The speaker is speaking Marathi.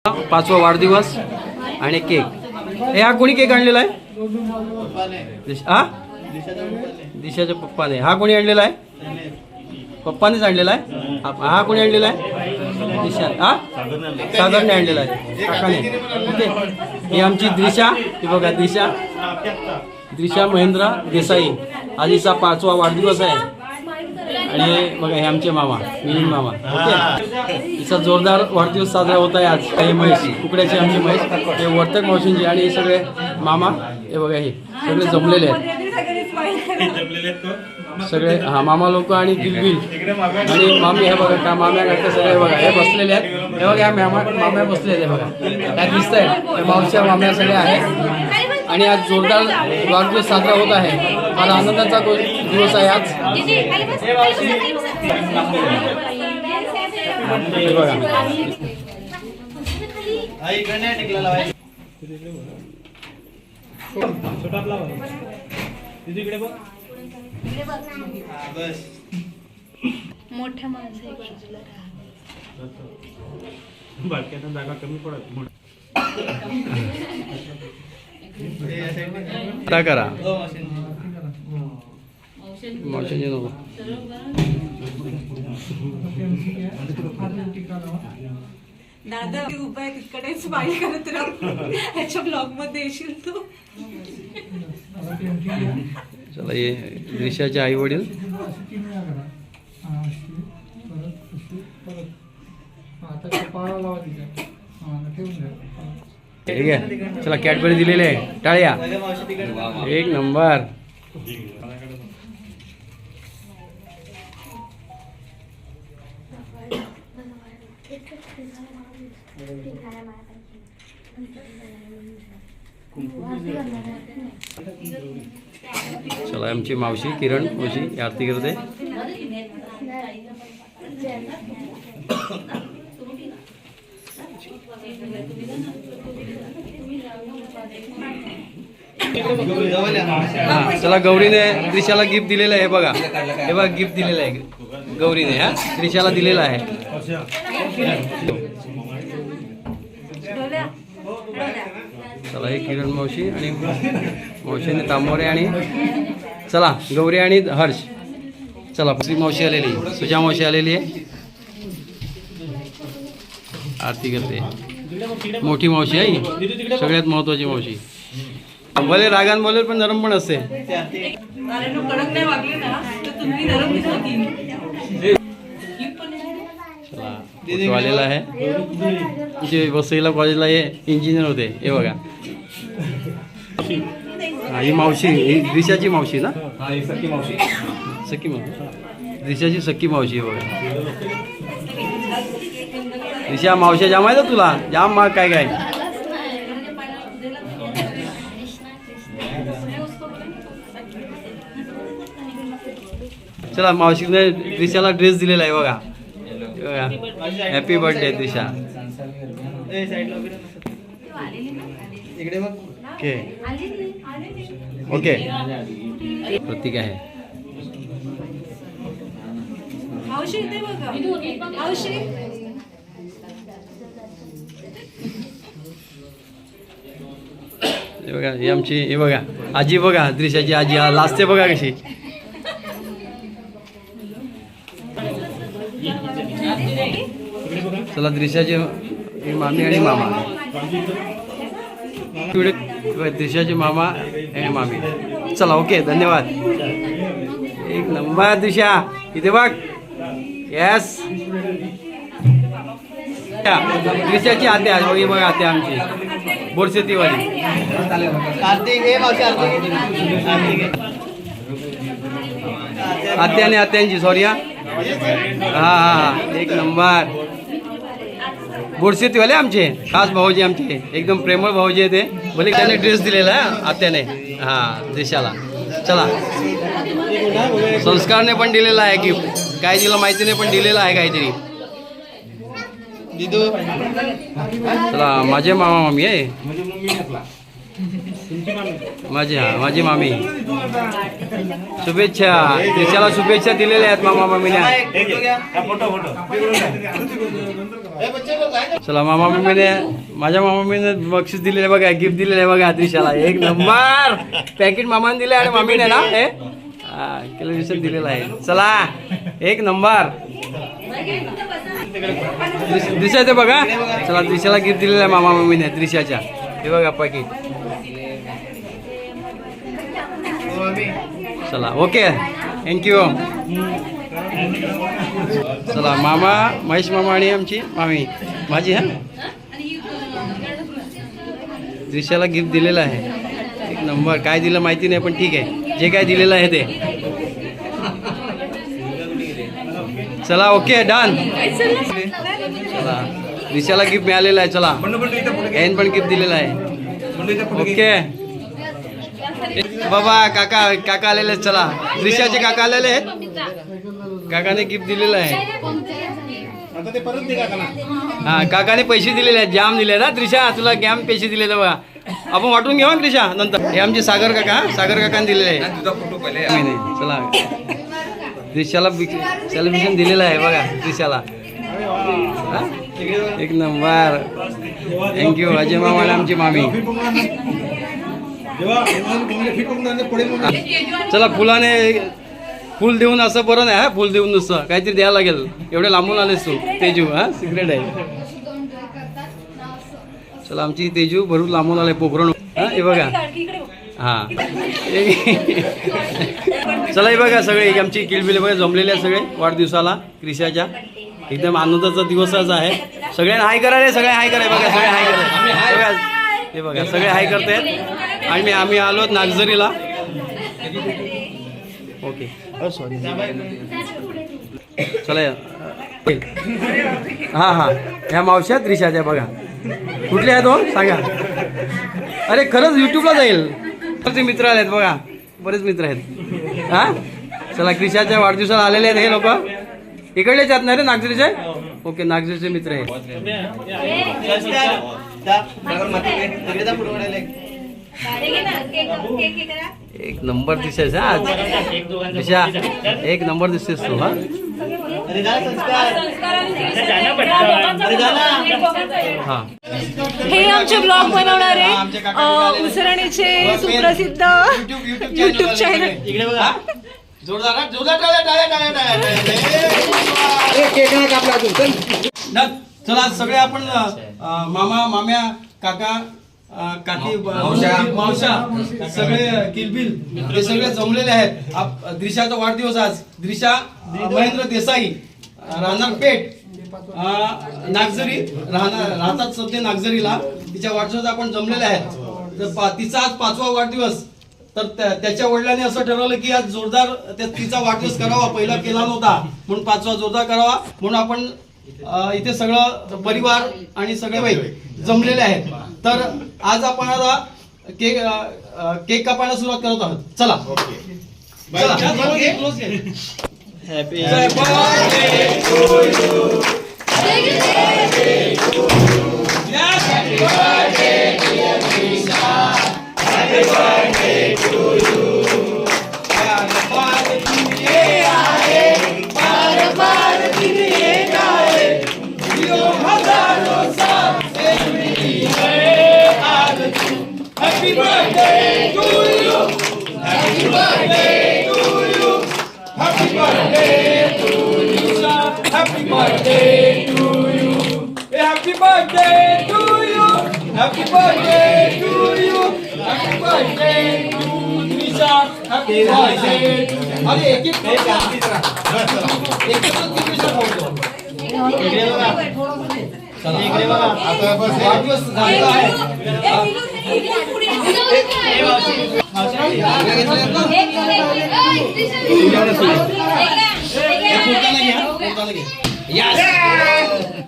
5वा वाढदिवस आणि केक. हे हा कोणी केक आणलेला आहे? हा दिशाच्या पप्पाने. हा कोणी आणलेला आहे? पप्पानेच आणलेला आहे. हा कोणी आणलेला आहे? दिशा. हा सागरने आणलेला आहे, काकाने. ओके. ही आमची दिशा. ही बघा दिशा महेंद्र देसाई. आज हिचा 5वा वाढदिवस आहे. आणि हे बघा हे आमचे मामा मिलिंद मामा. ओके. हिचा जोरदार वाढदिवस साजरा होत आहे आज. हे महेश कुकड्याचे आमचे महेश, हे वर्तक मावशींचे आणि हे सगळे मामा. हे बघा हे सगळे जमलेले आहेत सगळे. हा मामा लोक आणि गिलबिल आणि मामी. हे बघा का माम्या काका सगळे बघा हे बसलेले आहेत. हे बघा ह्या माम्या बसलेले आहेत बघा. काय दिसत आहे हे मावश्या माम्या सगळ्या आहेत. आणि आज जोरदार वाढदिवस साजरा होत आहे. फार आनंदाचा दिवस आहे आज. हे बघा मोठ्या माणसाच्या बाजूला जागा कमी पडत. करा मावशींचे नको. दादा उपाय तिकडेच पाळी करत राहू. ह्याच्या ब्लॉग मध्ये येशील तू. चला हे दिशाचे आई वडील. ठीक आहे. चला कॅडबरी दिलेले आहे. टाळ्या. एक नंबर. चला आमची मावशी किरण मावशी आरती करते. हा चला गौरीने त्रिशाला गिफ्ट दिलेलं आहे. बघा हे बघा गिफ्ट दिलेलं आहे गौरीने. हा त्रिशाला दिलेला आहे. चला हे किरण मावशी आणि मावशीने तांबोरे आणि चला गौरी आणि हर्ष. चला श्री मावशी आलेली, सुजा मावशी आलेली आहे. आरती करते. मोठी मावशी आहे सगळ्यात महत्वाची मावशी. भले रागान बोलेल पण नरम पण असते. चला आलेला आहे. जे वसईला कॉलेजला हे इंजिनियर होते. हे बघा ही मावशी, ही दिशाची मावशी ना. सख्खी मावशी दिशाची सख्खी मावशी. हे बघा दिशा मावशा जाम आहे तुला जाम माग काय काय. चला मावशीने दिशाला ड्रेस दिलेला आहे बघा. Happy birthday Disha. Okay okay. Pratik आहे. हे बघा ही आमची. हे बघा आजी बघा दिशाची आजी लाजते बघा कशी. चला दिशाची मामी आणि मामा. दिशाची मामा आणि मामी. चला ओके धन्यवाद. एक नंबर दिशा. इथे बघ. येस दिशाची आत्या. हे बघा आत्या आमची बोरसेतीवाली. आत्या आणि आत्यांची सॉरी. हा हा एक नंबर. बोरसेतीवाले आमचे खास भाऊजी आमचे एकदम प्रेमळ भाऊजी आहे ते. भले त्याने ड्रेस दिलेला आहे आत्याने हा दिशाला. चला संस्कारने पण दिलेला आहे गिफ्ट. काय दिलं माहिती नाही पण दिलेलं आहे काहीतरी. चला माझे मामा मामी आहे. माझी मामी. शुभेच्छा त्रिशाला शुभेच्छा दिलेल्या आहेत मामा मामीने. चला मामा मामीने माझ्या मामा मामीने बक्षीस दिलेले बघा, गिफ्ट दिलेले बघा त्रिशाला. एक नंबर पॅकेट मामाने दिले आणि मामीने ना हे टेलिव्हिजन दिलेलं आहे. चला एक नंबर. त्रिशा ते बघा. चला त्रिशाला गिफ्ट दिलेलं आहे मामा मामीने त्रिशाच्या. हे बघा पॅकेट. चला ओके थँक्यू. चला मामा महेश मामा आणि आमची मामी माझी हा त्रिशाला गिफ्ट दिलेलं आहे. एक नंबर. काय दिलं माहिती नाही पण ठीक आहे, जे काय दिलेलं आहे ते. चला ओके डन. चला त्रिशाला गिफ्ट मिळालेलं आहे. चला एन पण गिफ्ट दिलेलं आहे. ओके बाबा काका आलेले आहेत. चला त्रिशाचे काका आलेले आहेत. काकाने गिफ्ट दिलेलं आहे. हा काकाने पैसे दिलेले आहेत, जाम दिले ना त्रिशा तुला जाम पैसे दिले बघा. आपण वाटून घेऊ त्रिशा नंतर. हे आमचे सागर काकाने दिलेले आहे. चला त्रिशाला सेलिब्रेशन दिलेलं आहे बघा त्रिशाला. एक नंबर. थँक्यू अजय मामा आणि आमची मामी. चला फुलाने फुल देऊन असं बरं नाही. हा फुल देऊन नुसतं काहीतरी द्यायला लागेल. एवढे लांबून आलेस तू तेजू. हा सिक्रेट आहे. चला आमची तेजू भरून लांबून आले पोखरून. हा हे बघा. हा चला हे बघा सगळे आमची किलबिले बघा जमलेले आहेत सगळे वाढदिवसाला त्रिशाच्या. एकदम आनंदाचा दिवस आज आहे. सगळ्यांना हाय करायला. सगळे हाय कराय बघा. सगळे हाय कराय. हे बघा सगळे हाय करतायत. आणि आम्ही आलो नागझरीला. ओके चला हां ह्या मावश्या त्रिशाच्या बघा. कुठल्या आहेत हो सांगा. अरे खरंच यूट्यूबला जाईल. बरेच मित्र आले आहेत बघा. बरेच मित्र आहेत. हां चला त्रिशाच्या वाढदिवसाला आलेले आहेत हे लोक. इकडलेच आहेत ना रे नागझरीचे. ओके नागझरीचे मित्र आहेत. एक नंबर दिसतेस हा दिशा. एक नंबर दिसतेस तू. हा हा हे आमचे ब्लॉग बनवणारे उसरणीचे सुप्रसिद्ध युट्यूब चॅनल. इकडे बघा. जोरदार चला सगळे आपण मामा माम्या काका काकी मावशा सगळे किलबिल हे सगळे जमलेले आहेत. त्रिशाचा वाढदिवस आज. त्रिशा महेंद्र देसाई राहणार पेठ नागझरी राहतात सध्या नागझरीला. तिच्या वाढदिवस आपण जमलेले आहेत. तर तिचा आज 5वा वाढदिवस. तर त्याच्या वडिलांनी असं ठरवलं की आज जोरदार तिचा वाढदिवस करावा. पहिला केला नव्हता म्हणून 5वा जोरदार करावा म्हणून आपण इथे सगळं परिवार आणि सगळे जमलेले आहेत. तर आज आपण आता केक कापायला सुरुवात करत आहोत. चला happy birthday to you. Happy birthday dear Trisha. Happy birthday to you. Happy birthday to you. Happy birthday to you. Happy birthday to you. Happy birthday to you. Happy birthday to you. Happy birthday to you. Happy birthday to Trisha. Happy birthday. अरे एक एक इकडे बघा. आता वाढदिवस झाला आहे.